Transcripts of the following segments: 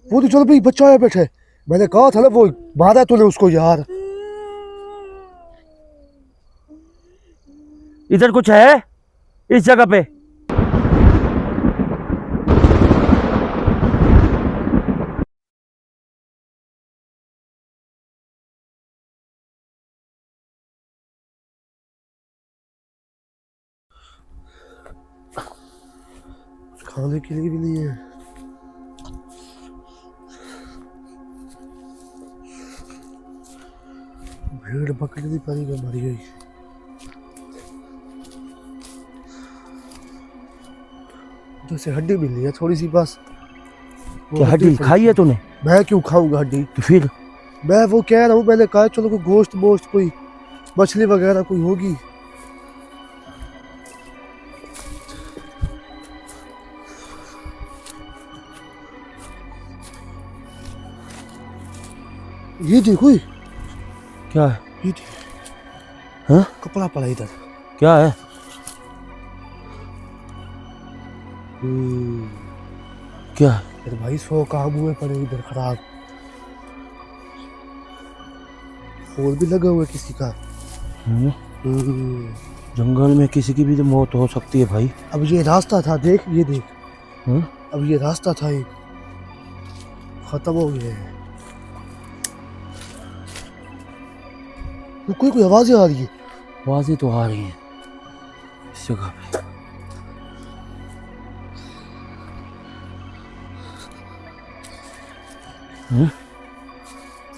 वो तो चलो भाई बच्चा है बैठे, मैंने कहा था ना वो मारा तूने उसको यार। इधर कुछ है इस जगह पे? खाने के लिए भी नहीं है। भेड़ बकरी नहीं पानी का मर गई। तो से हड्डी मिली है थोड़ी सी बस। क्या हड्डी खाई है तूने? मैं क्यों खाऊंगा हड्डी? तो फिर मैं वो कह रहा हूँ, मैंने कहा चलो कोई गोश्त वोश्त कोई मछली वगैरह कोई होगी। ये देखो क्या है? ये हाँ? कपड़ा पड़ा इधर। क्या है? क्या? अरे भाई 100 काम हुए पड़े इधर खराब। फोन भी लगा हुआ है किसी का। जंगल में किसी की भी तो मौत हो सकती है भाई। अब ये रास्ता था, देख ये देख। हुँ? अब ये रास्ता था एक, खत्म हो गया है। कोई कोई आवाजें आ रही है। आवाजें तो आ रही हैं इस जगह पे।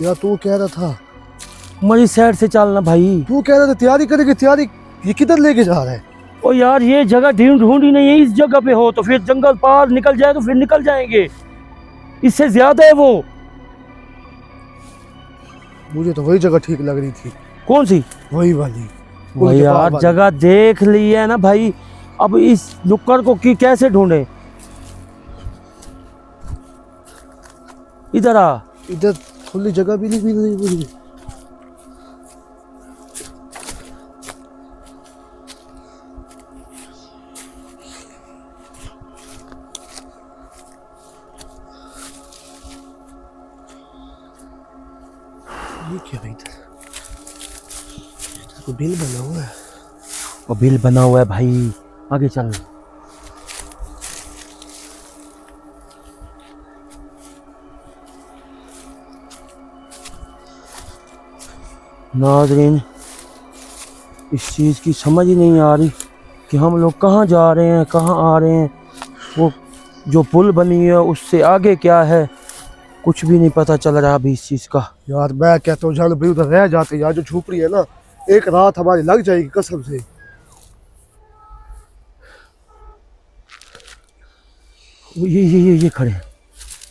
यार तू कह रहा था, मेरी साइड से चलना भाई। तू कह रहा था तैयारी करेगी, तैयारी ये किधर लेके जा रहा है? ओ यार ये जगह ढूंढी नहीं है, इस जगह पे हो तो फिर जंगल पार निकल जाए तो फिर निकल जाएंगे, इससे ज्यादा है वो। मुझे तो वही जगह ठीक लग रही थी। कौन सी? वही वाली। वही यार जगह देख ली है ना भाई, अब इस नुक्कड़ को की कैसे ढूंढे? इधर आ। इधर खुली जगह भी नहीं मिल रही मुझे। ये क्या है इधर? तो बिल बना हुआ है। और बिल बना हुआ है भाई, आगे चल। नाज़रीन इस चीज़ की समझ ही नहीं आ रही कि हम लोग कहाँ जा रहे हैं कहाँ आ रहे हैं। वो जो पुल बनी है उससे आगे क्या है कुछ भी नहीं पता चल रहा अभी इस चीज़ का। यार मैं कहता हूँ जान भाई उधर रह जाते यार, जो झोपड़ी है ना, एक रात हमारी लग जाएगी कसम से। ये खड़े हैं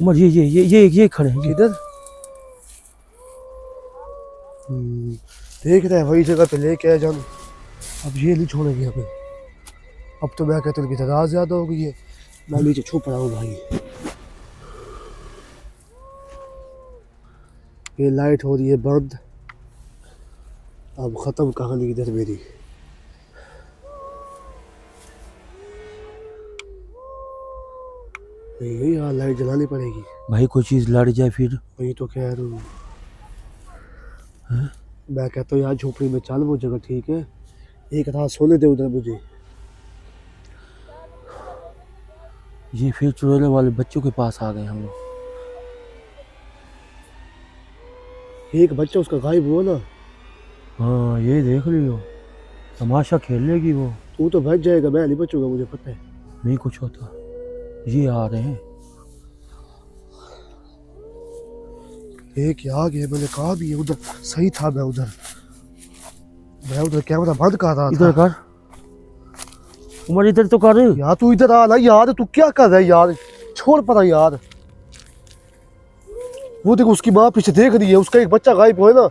उमर, ये खड़े हैं किधर? देख रहे हैं वही जगह पे लेके आए जान। अब ये नहीं छोड़ेंगे हमें। अब तो मैं कहता हूँ कि रात ज्यादा हो गई है। मैं नीचे छुप रहा हूँ भाई। ये लाइट हो रही है बंद। अब खत्म कहानी इधर मेरी। यही यार लाइट जलानी पड़ेगी भाई, कोई चीज़ लड़ जाए फिर। वही तो कह रहा हूँ। मैं कहता हूँ यार झोपड़ी में चल, वो जगह ठीक है, एक रात सोने दे उधर मुझे। ये फिर चुड़ैल वाले बच्चों के पास आ गए हम लोग। एक बच्चा उसका गायब हुआ ना। हाँ ये देख लियो, तमाशा खेल लेगी वो। तू तो बच जाएगा, मैं नहीं बचूंगा, मुझे पता है। नहीं कुछ होता। ये आ रहे हैं। एक आ गया, मैंने कहा भी है उधर सही था। मैं उधर कैमरा बंद कर रहा था। इधर कर उमर, इधर तो कर। यार तू इधर आ ना यार, तू क्या कर रहा है यार? छोड़ पड़ा यार। वो देखो उसकी माँ पीछे देख रही है, उसका एक बच्चा गायब हो है ना,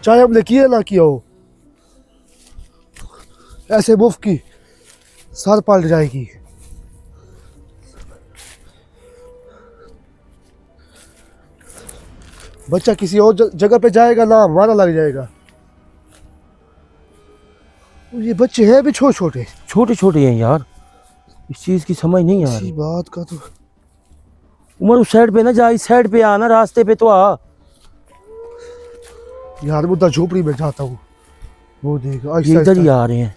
चाहे हमने किया ना किया हो। ऐसे मुफ्त की सर पलट जाएगी। बच्चा किसी और जगह पे जाएगा ना, हमारा लग जाएगा। ये बच्चे हैं भी छोटे छोटे हैं यार, इस चीज की समझ नहीं आ इसी रही। बात का तो उमर उस साइड पे ना जा, इस साइड पे आना, रास्ते पे तो आ। यार मैं उधर झोपड़ी में जाता हूँ। वो देख ये आहिस्ता इधर ही आहिस्ता। आ रहे हैं।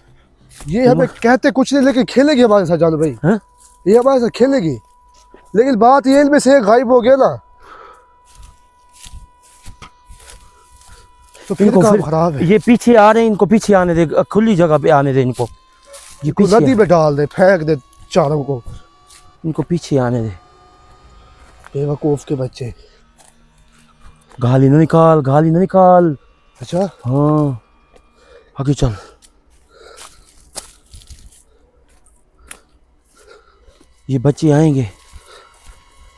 ये हमें कहते कुछ नहीं लेकिन खेलेगी हमारे साथ जानो भाई। हैं? ये हमारे साथ खेलेगी, लेकिन बात ये इनमें से एक गायब हो गया ना तो फिर इनको काम फिर खराब है। ये पीछे आ रहे हैं, इनको पीछे आने दे, खुली जगह पे आने दे इनको। ये इनको पीछे नदी में डाल दे, फेंक दे चारों को। इनको पीछे आने दे। बेवकूफ के बच्चे। गाली ना निकाल, गाली ना निकाल। अच्छा हाँ आगे चल। ये बच्चे आएंगे,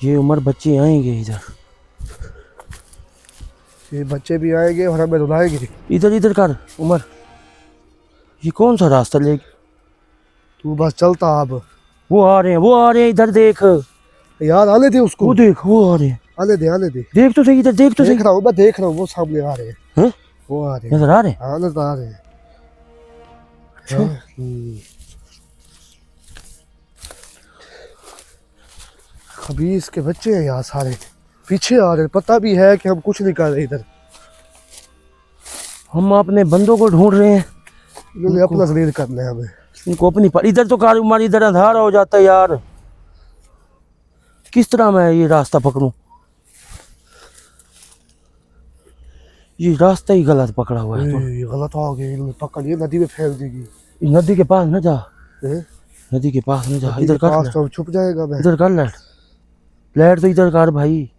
ये उम्र बच्चे आएंगे इधर। ये बच्चे भी आएंगे और हमें रुलाएंगे। इधर इधर कर उमर। ये कौन सा रास्ता ले? तू बस चलता अब। वो आ रहे हैं, वो आ रहे हैं, इधर देख। यार आने दे उसको। वो देख, वो आ रहे हैं। आने दे आने दे। देख तो सही, इधर देख तो सही। देख रहा हूँ मैं, देख रहा हूँ, वो सामने आ रहे हैं। हैं? वो आ रहे हैं। नजर आ रहे हैं? हाँ नजर आ रहे हैं। अच्छा। खबीस के बच्चे हैं यार सारे, पीछे आ रहे हैं। पता भी है कि हम कुछ नहीं कर रहे इधर। हम अपने बंदों को ढूंढ रहे हैं। इन्होंने अपना जलील करना है हमें। इनको अपनी पर इधर तो कार उमर, इधर अंधारा हो जाता है यार। किस तरह मैं ये रास्ता पकड़ूं? ये रास्ता ही गलत पकड़ा हुआ है। तो ये गलत हो गया, इन्होंने पकड़ लिया, नदी में फेंक देगी। इस नदी के पास न जा, हैं? नदी के पास न जा। नदी इधर के कर पास लाइट। तो छुप जाएगा मैं। इधर कर लाइट, लाइट तो इधर कर भाई।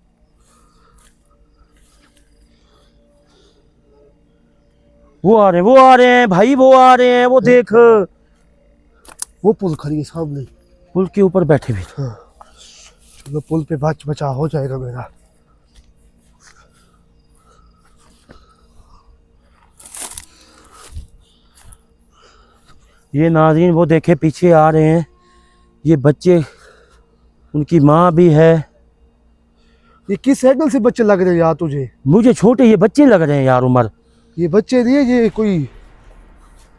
वो आ रहे हैं, वो आ रहे हैं भाई, वो आ रहे हैं, वो देख। वो पुल खड़ी है सामने। पुल के ऊपर बैठे हुए। हाँ। चलो पुल पे बचा हो जाएगा मेरा। ये नाज़रीन वो देखे पीछे आ रहे हैं, ये बच्चे, उनकी माँ भी है। ये किस एंगल से बच्चे लग रहे हैं यार तुझे? मुझे छोटे ये बच्चे लग रहे हैं यार उमर। ये बच्चे नहीं है, ये कोई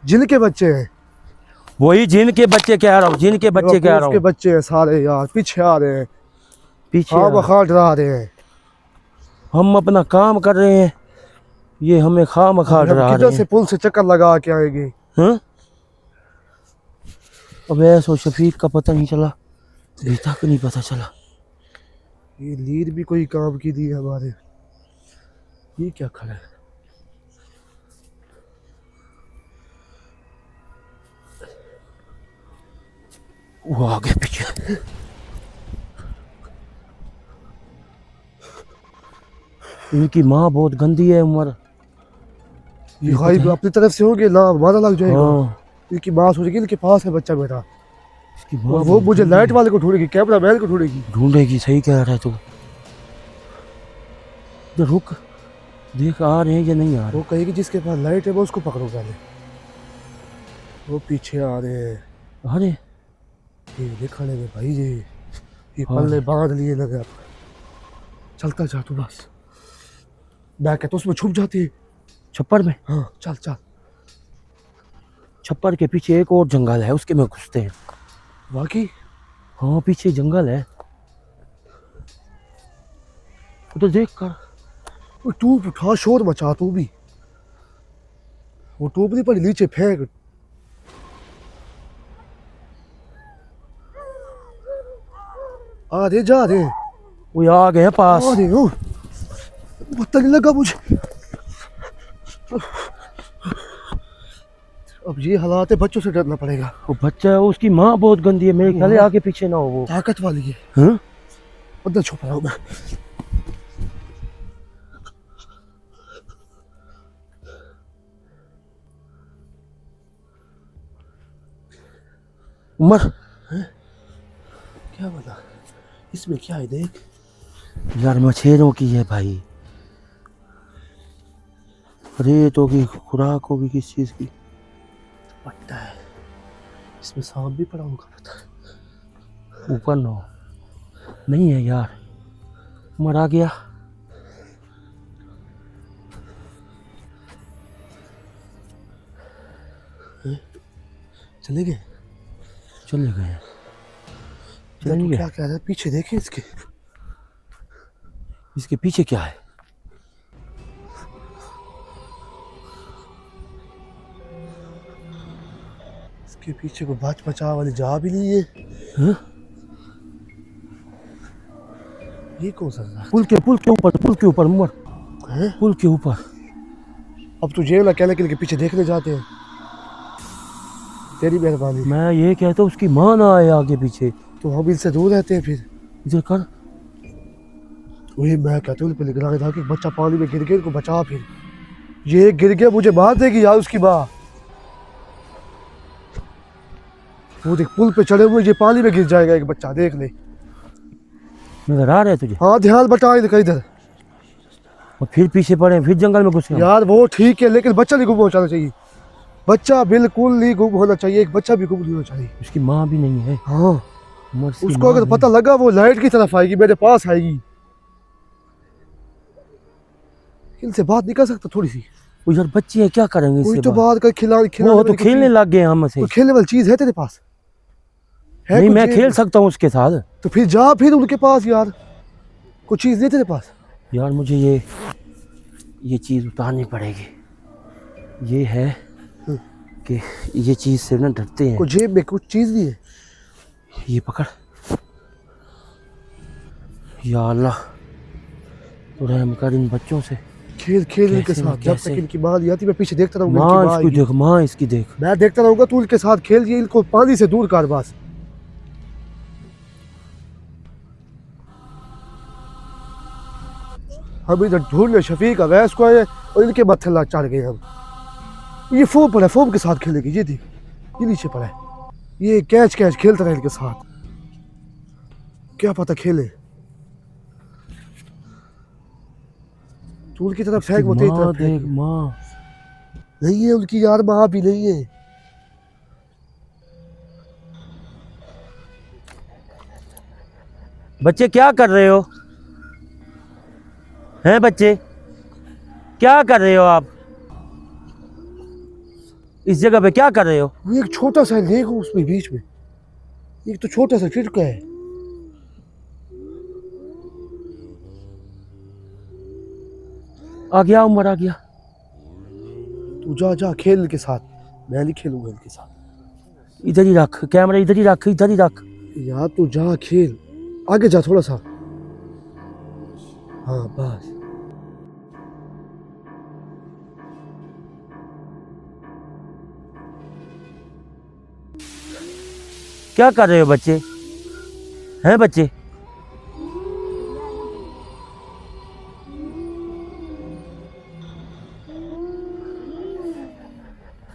जिन के बच्चे हैं। वही जिन के बच्चे कह रहा हूँ, जिन के बच्चे कह रहा उसके हूँ। बच्चे हैं सारे यार, पीछे आ रहे हैं। पीछे हाँ आ रहे हैं। बखा डरा रहे हैं। हम अपना काम कर रहे हैं, ये हमें खाम खा हम डरा किधर रहे से हैं। पुल से चक्कर लगा के आएंगे? हाँ? अब ऐसो शफीक का पता नहीं चला, अभी तक नहीं पता चला। ये लीड भी कोई काम की दी है हमारे। ये क्या खड़ा है? वो आगे पीछे। इनकी माँ बहुत गंदी है उमर। ये भाई अपनी तरफ से होंगे ना, हमारा लग जाएगा। हाँ, इनकी माँ सोचेगी इनके पास है बच्चा मेरा, इसकी और माँ वो मुझे लाइट वाले को ढूंढेगी, कैमरा मैन को ढूंढेगी। ढूंढेगी। सही कह रहा है तू। इधर रुक, देख आ रहे हैं या नहीं आ रहे। वो कहेगी जिसके पास लाइट है वो उसको पकड़ो पहले। वो पीछे आ रहे हैं। अरे ये खड़े में भाई, ये हाँ। पल्ले बांध लिए लगे। चलता जा तू बस। मैं कहता उसमें छुप जाते हैं। छप्पर में, हाँ चल चल। छप्पर के पीछे एक और जंगल है, उसके में घुसते हैं। वाकई? हाँ पीछे जंगल है, उधर देख कर। वो टूब उठा, शोर मचा तू भी। वो टूब नहीं पड़ी, नीचे फेंक। आ रहे जा रहे। वो आ गए हैं पास। आ रहे हो, पता नहीं लगा मुझे। अब ये हालात है, बच्चों से डरना पड़ेगा। वो बच्चा है, उसकी माँ बहुत गंदी है, मेरे ख्याल है आगे पीछे ना हो वो। ताकत वाली है। हाँ? अंदर छुप रहा हूँ मैं। उमर क्या बना इसमें, क्या है देख। यार मछेरों की है भाई, रेत होगी, खुराक होगी, किस चीज की पट्टा है। इसमें सांप भी पड़ा होगा पता। ऊपर ना हो। नहीं है यार, उमर आ गया। चले गए? चले गए। तो क्या कह रहा है, पीछे देखे इसके। इसके पीछे क्या है? इसके पीछे को बच बचा वाली जा भी नहीं है। हाँ? ये कौन सा रास्ता पुल के ऊपर उमर, है? पुल के ऊपर। अब तू जेल अकेले के पीछे देखने जाते हैं। तेरी मेहरबानी। मैं ये कहता हूँ उसकी माँ ना आए आगे पीछे। तो हम इनसे दूर रहते हैं फिर। इधर कर। वही मैं कहता हूँ पहले गिरा था कि बच्चा पानी में गिर गया, इनको बचा। फिर ये गिर गया, मुझे मार देगी यार उसकी माँ। वो देख पुल पे चढ़े हुए, ये पानी में गिर जाएगा एक बच्चा, देख ले। नजर आ रहा है तुझे? हाँ ध्यान बटा इधर। और फिर पीछे पड़े, फिर जंगल में घुसे हम। यार वो ठीक है, लेकिन बच्चा नहीं गुम हो जाना चाहिए। बच्चा बिल्कुल नहीं गुम होना चाहिए, एक बच्चा भी गुम नहीं होना चाहिए। उसकी माँ भी नहीं है। हाँ उमर की उसको माँ अगर है। पता लगा वो लाइट की तरफ आएगी, मेरे पास आएगी। इनसे बात नहीं कर सकता थोड़ी सी? वो यार बच्चे हैं, क्या करेंगे कोई इससे तो बात कर, खिला वो तो खेलने लग गए हमसे। कोई खेलने वाली चीज है तेरे पास? है नहीं, कुछ मैं चीज? खेल सकता हूँ उसके साथ। तो फिर जा फिर उनके पास यार। कुछ चीज नहीं तेरे पास? यार मुझे ये चीज़ उतारनी पड़ेगी। ये है कि ये चीज़ से ना डरते हैं। कुछ जेब में कुछ चीज नहीं है? ये पकड़। या अल्लाह, तो रहम कर इन बच्चों से। खेल खेल इनके कैसे ना साथ, जब तक कैसे। इनकी माँ नहीं आती मैं पीछे देखता रहूंगा। माँ इनकी माँ इसको आएगी। देख, माँ इसकी देख। मैं देखता रहूंगा, तू इनके साथ खेल, ये इनको पानी से दूर कर बस। हम इधर ढूंढने शफीक अवैस को आए और इनके मत्थे ला चढ़ गए हम। ये फोम पर है, फोम के साथ खेलेगी। ये देख, ये नीचे पर है। ये कैच कैच खेलता रहे इनके साथ, क्या पता खेले। तू उनकी तरफ फेंक, वो तेरी माँ तरफ देख, फेंक। माँ। नहीं है उनकी यार, माँ भी नहीं है। बच्चे क्या कर रहे हो? हैं बच्चे, क्या कर रहे हो आप? इस जगह पे क्या कर रहे हो? वो एक छोटा सा लेक हो उसमें बीच में, एक तो छोटा सा चिटका है। आ गया उमर, आ गया। तू जा जा खेल इनके साथ, मैं नहीं खेलूंगा इनके साथ। इधर ही रख कैमरा, इधर ही रख, इधर ही रख। यार तू जा खेल, आगे जा थोड़ा सा। हाँ बस। क्या कर रहे हो बच्चे? हैं बच्चे?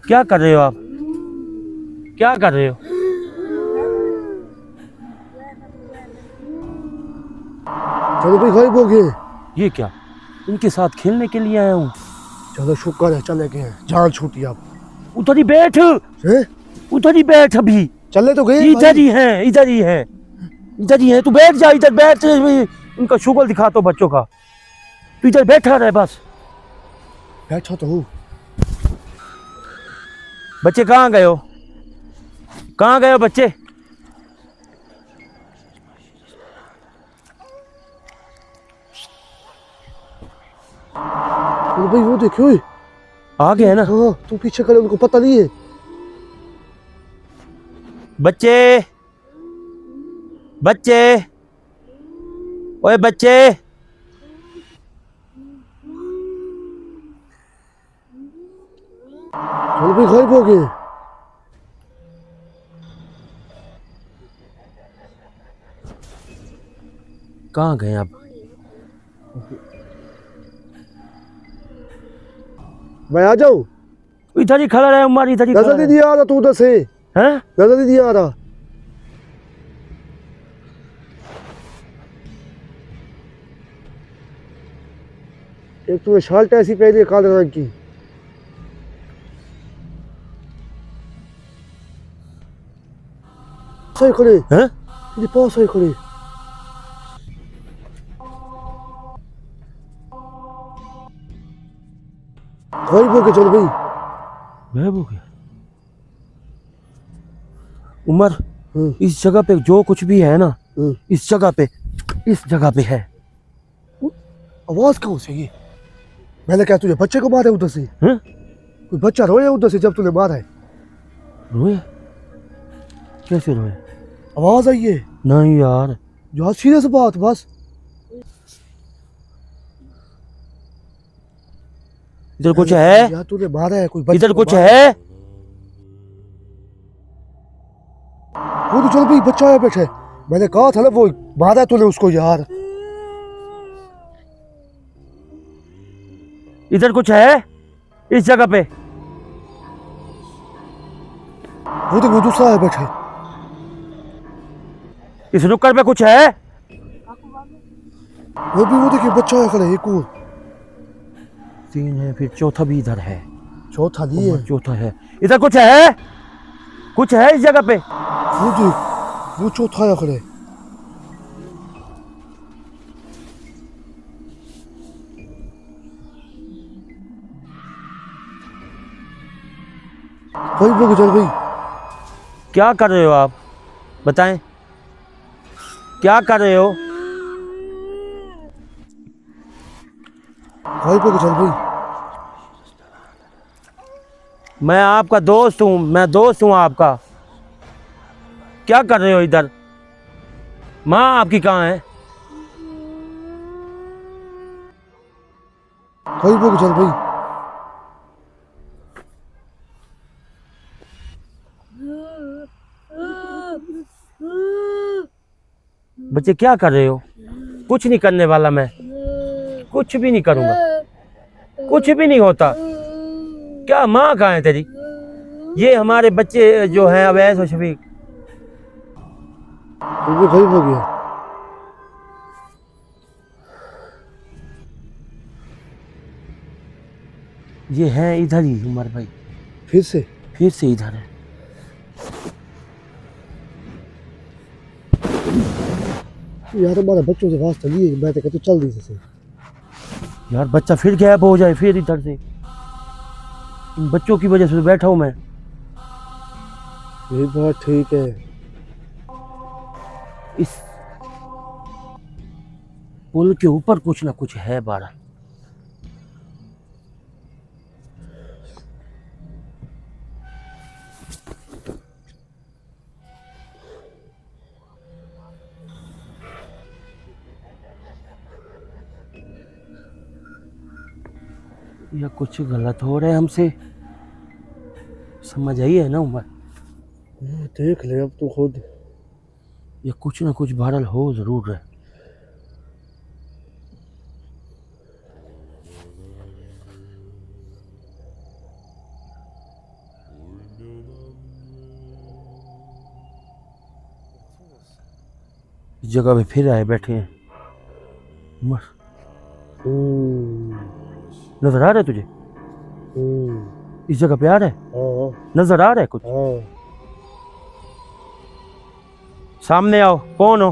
क्या कर रहे हो आप? क्या कर रहे हो? चलो भाई, गायब हो गए। ये क्या? इनके साथ खेलने के लिए आया हूँ। चलो शुक्र है चले गए, जान छूटी अब। उधर ही बैठ, हैं? उधर ही बैठ अभी। चले तो गए इधर ही है, इधर ही है, इधर ही है। तू बैठ जा, इधर बैठ। उनका शुगर दिखा तो बच्चों का। तू इधर बैठा रहे बस। बैठा तो हूँ। बच्चे कहाँ गए हो? कहाँ गए हो बच्चे? चलो भाई वो देखो, आ गए ना? हाँ तू पीछे खड़े, उनको पता नहीं है। बच्चे, बच्चे, ओए बच्चे। चलो भाई, गायब हो गए। कहाँ गए अब? मैं आ जाऊँ? इधर ही खड़ा रहे उमर, इधर ही खड़ा नजर नहीं रहे। दिया आ रहा तू उधर से? हैं? नजर नहीं दिया आ रहा? एक तुम्हें शर्ट ऐसी पहनी है काले रंग की। सही खड़े, हैं? मेरे पास सही खड़े। गायब हो गए। चलो भाई, गायब हो गया उमर। हम्म, इस जगह पे जो कुछ भी है ना, हम्म। इस जगह पे है। आवाज कहाँ से ये? मैंने क्या तुझे बच्चे को मारा है उधर से? हैं? कोई बच्चा रोया उधर से जब तूने मारा है? रोए? कैसे रोए? आवाज आई है? नहीं यार। यार सीरियस बात बस। इधर कुछ है? यार तूने मारा है, कोई बच्चे इधर को कुछ मारा है? वो तो चल भाई बच्चा है बैठे। मैंने कहा था ना वो मारा है तूने उसको यार। इधर कुछ है इस जगह पे? वो दूसरा है बैठे। इस नुक्कड़ पे कुछ है? वो देखिए बच्चा है खड़े एक और। 3 है, फिर चौथा भी इधर है। चौथा नहीं है। चौथा है। इधर कुछ है? कुछ है इस जगह पे? वो देख वो चौथा है खड़े। भाई चल भाई। क्या कर रहे हो आप? बताएं, क्या कर रहे हो? भाई चल भाई। मैं आपका दोस्त हूँ, मैं दोस्त हूँ आपका। क्या कर रहे हो इधर? माँ आपकी कहाँ है? भाई चल भाई। बच्चे क्या कर रहे हो? कुछ नहीं करने वाला मैं, कुछ भी नहीं करूँगा, कुछ भी नहीं होता। क्या माँ कहाँ है तेरी? ये हमारे बच्चे जो हैं अवैस और शफीक। वो भाई हो गया। ये हैं इधर ही उमर भाई। फिर से इधर है। यार हमारे बच्चों से वास्ता लिए मैं तो कहता चल दी से। यार बच्चा फिर गायब हो जाए फिर इधर से। इन बच्चों की वजह से बैठा हूँ मैं। ये बात ठीक है। इस पुल के ऊपर कुछ ना कुछ है बारा। या कुछ गलत हो रहा है हमसे, समझ आई है ना उमर? देख ले अब तू खुद। या कुछ ना कुछ बहरहाल हो जरूर रहा है। इस जगह पे फिर आए बैठे हैं उमर। नजर आ रहा है तुझे? इस जगह पे आ रहा है? नजर आ रहा है कुछ? सामने आओ। कौन हो?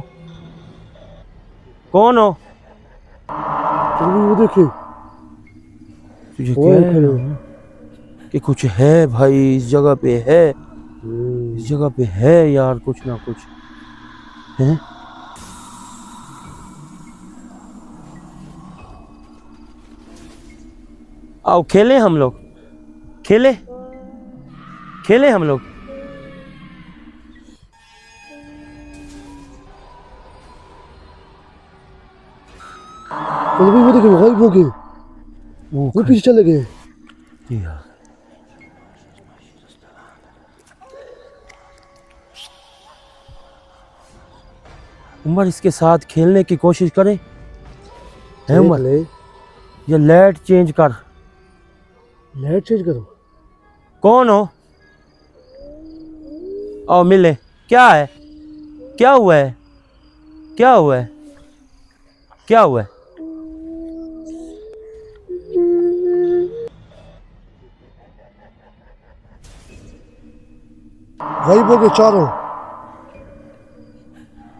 कौन हो? वो देखिए तुझे कह रहा हूं कि कुछ है भाई इस जगह पे है। इस जगह पे है यार कुछ ना कुछ है। आओ खेलें हम लोग, खेले हम लोग। वो देखिए गायब हो गए। वो पीछे चले गए। यार उमर इसके साथ खेलने की कोशिश करें है उमर? ये लाइट चेंज कर। लाइट चेंज करो। कौन हो? आओ मिले। क्या है? क्या हुआ है? क्या हुआ है? क्या हुआ है? गायब हो गए चारों।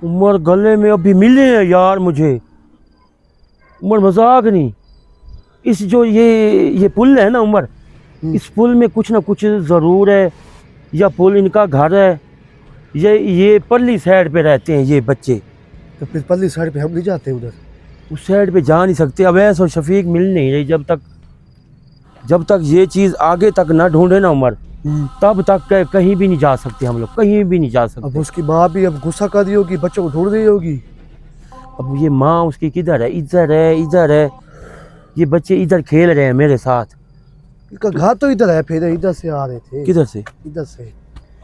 उमर गले में अभी मिले हैं यार मुझे। उमर मजाक नहीं। इस जो ये पुल है ना उमर, इस पुल में कुछ ना कुछ ज़रूर है। या पुल इनका घर है। ये परली साइड पे रहते हैं ये बच्चे। तो फिर पल्ली साइड पे हम नहीं जाते उधर। उस साइड पे जा नहीं सकते। अवैस और शफीक मिल नहीं रही। जब तक ये चीज़ आगे तक ना ढूंढे ना उमर, तब तक कहीं भी नहीं जा सकते हम लोग, कहीं भी नहीं जा अब सकते। उसकी माँ भी अब गुस्सा कर रही होगी, बच्चों को ढूंढ रही होगी। अब ये माँ उसकी किधर है? इधर है, इधर है। ये बच्चे इधर खेल रहे हैं मेरे साथ। इनका घर तो इधर है, फिर इधर से आ रहे थे। किधर से इधर से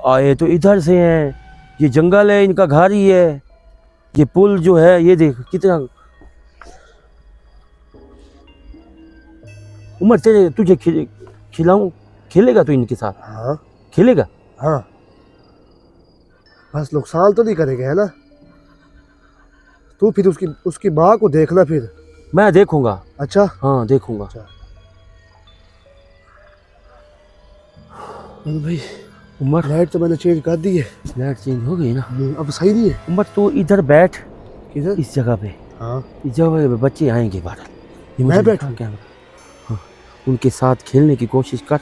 आए? तो इधर से हैं। ये जंगल है, इनका घर ही है। ये पुल जो है ये देख कितना। उमर तेरे तुझे खिलाऊं? खेलेगा तो इनके साथ? हाँ खेलेगा? हाँ, बस नुकसान तो नहीं करेंगे, है ना? तू फिर उसकी माँ को देखना फिर। मैं देखूंगा। अच्छा हाँ देखूंगा। अच्छा भाई, उमर लाइट तो मैंने चेंज कर दी है। लाइट चेंज हो गई ना? अब सही नहीं है। उमर तू इधर बैठ, किधर? इस जगह पे। हाँ इस जगह पे बच्चे आएंगे बाहर। ये मैं मुझे बैठूं? क्या? हाँ, उनके साथ खेलने की कोशिश कर।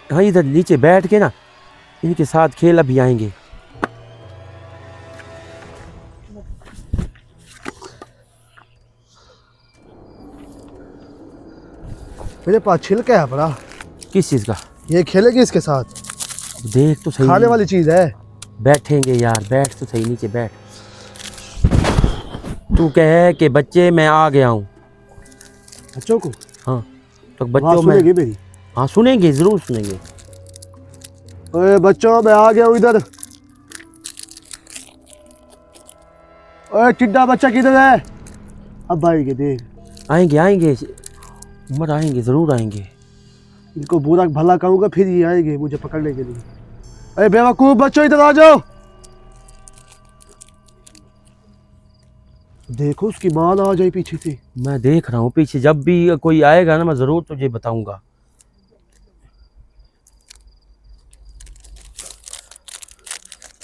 हाँ इधर नीचे बैठ के ना इनके साथ खेल, अभी आएंगे। मेरे पास छिलका है बड़ा। किस चीज़ का? ये खेलेगी इसके साथ? अब देख तो सही। खाने वाली चीज है। बैठेंगे यार, बैठ तो सही, नीचे बैठ। तू कहे कि बच्चे मैं आ गया हूँ। बच्चों को? हाँ तो बात बच्चों में। सुनेगी मेरी? हाँ सुनेंगे, ज़रूर सुनेंगे। ओए बच्चों, मैं आ गया हूँ इधर। ओए टिड्डा बच्चा किधर है? अब आएंगे, देख। आएंगे आएंगे उमर, आएंगे, ज़रूर आएंगे। इनको बुरा भला कहूँगा, फिर ये आएंगे मुझे पकड़ने के लिए। अरे बेवकूफ बच्चों, इधर आ जाओ। देखो उसकी माँ ना आ जाए पीछे से। मैं देख रहा हूँ पीछे। जब भी कोई आएगा ना मैं ज़रूर तुझे बताऊंगा।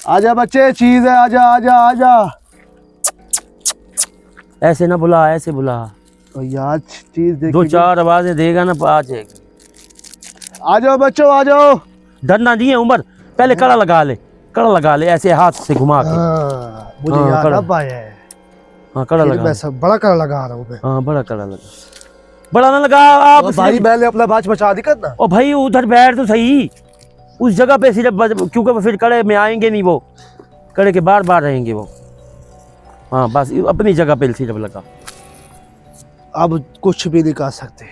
आजा बच्चे, चीज है, आजा आजा आजा। ऐसे ना बुला, ऐसे बुला। और यार चीज देखी। दो चार आवाज़ें देगा ना, आ जाएगी। आ जाओ बच्चों, आ जाओ। डरना नहीं है उमर, पहले कड़ा लगा ले, कड़ा लगा ले, ऐसे हाथ से घुमा के। हाँ, मुझे हाँ, याद कड़ा। अब आया है। हाँ कड़ा फिर लगा मैं ले। सब बड़ा कड़ा लगा रहा हूँ मैं। हाँ बड़ा कड़ा लगा। बड़ा ना लगा आप। और भाई मैंने अपना बाज बचा दी करना। ओ भाई उधर बैठ तो सही, उस जगह पे सिर्फ क्योंकि फिर कड़े में आएंगे नहीं वो, कड़े के बार बार रहेंगे वो। हाँ बस अपनी जगह पे सिर्फ लगा। अब कुछ भी नहीं कर सकते।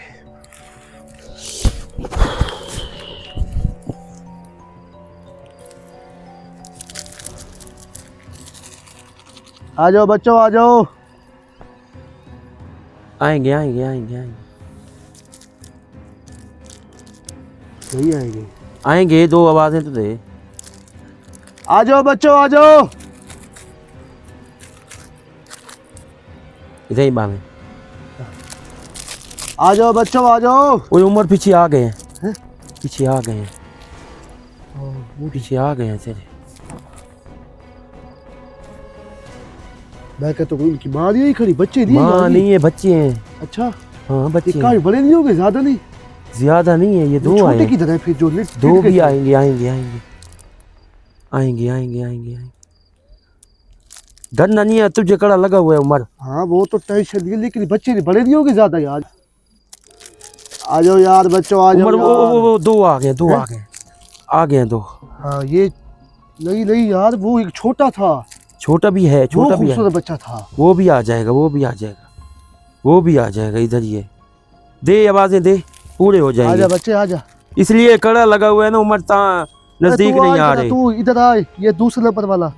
आ जाओ बच्चों, आ जाओ। आएंगे आएंगे आएंगे आएंगे नहीं आएंगे। आएंगे, दो आवाज़ें तो दे। आ जाओ बच्चों, आ जाओ। इधर ही बामें। आ जाओ बच्चों, आ जाओ। वो उमर पीछे आ गए हैं। हैं? पीछे आ गए हैं, वो पीछे आ गए हैं तेरे। मैं कहता हूँ इनकी माँ नहीं खड़ी, बच्चे नहीं माँ आई। नहीं है, बच्चे हैं। अच्छा, हाँ बच्चे ये हैं। काश बड़े नहीं होंगे, ज्यादा नहीं। ज्यादा नहीं है, ये दो आए छोटे हैं। किधर है फिर जो दो भी आएंगे आएंगे आएंगे आएंगे आएंगे आएंगे आएंगे। डरना नहीं है, तुझे कड़ा लगा हुआ है उमर। हाँ वो तो टेंशन नहीं, लेकिन बच्चे नहीं बड़े नहीं होंगे ज्यादा यार। आ जाओ यार बच्चों, आ जाओ उमर यार। वो दो आ गए, दो आ गए, आ गए दो। हाँ ये नहीं नहीं यार, वो एक छोटा था, छोटा भी है, वो छोटा भी है। खूबसूरत बच्चा था। वो भी आ जाएगा, वो भी आ जाएगा, वो भी आ जाएगा। इधर ये दे आवाजें दे, पूरे हो आजा जाएंगे। बच्चे आजा। इसलिए कड़ा लगा हुआ है ना उमर, ता नजदीक तू नहीं आ जरा, रहे। तू इधर आ, ये दूसरे नंबर वाला।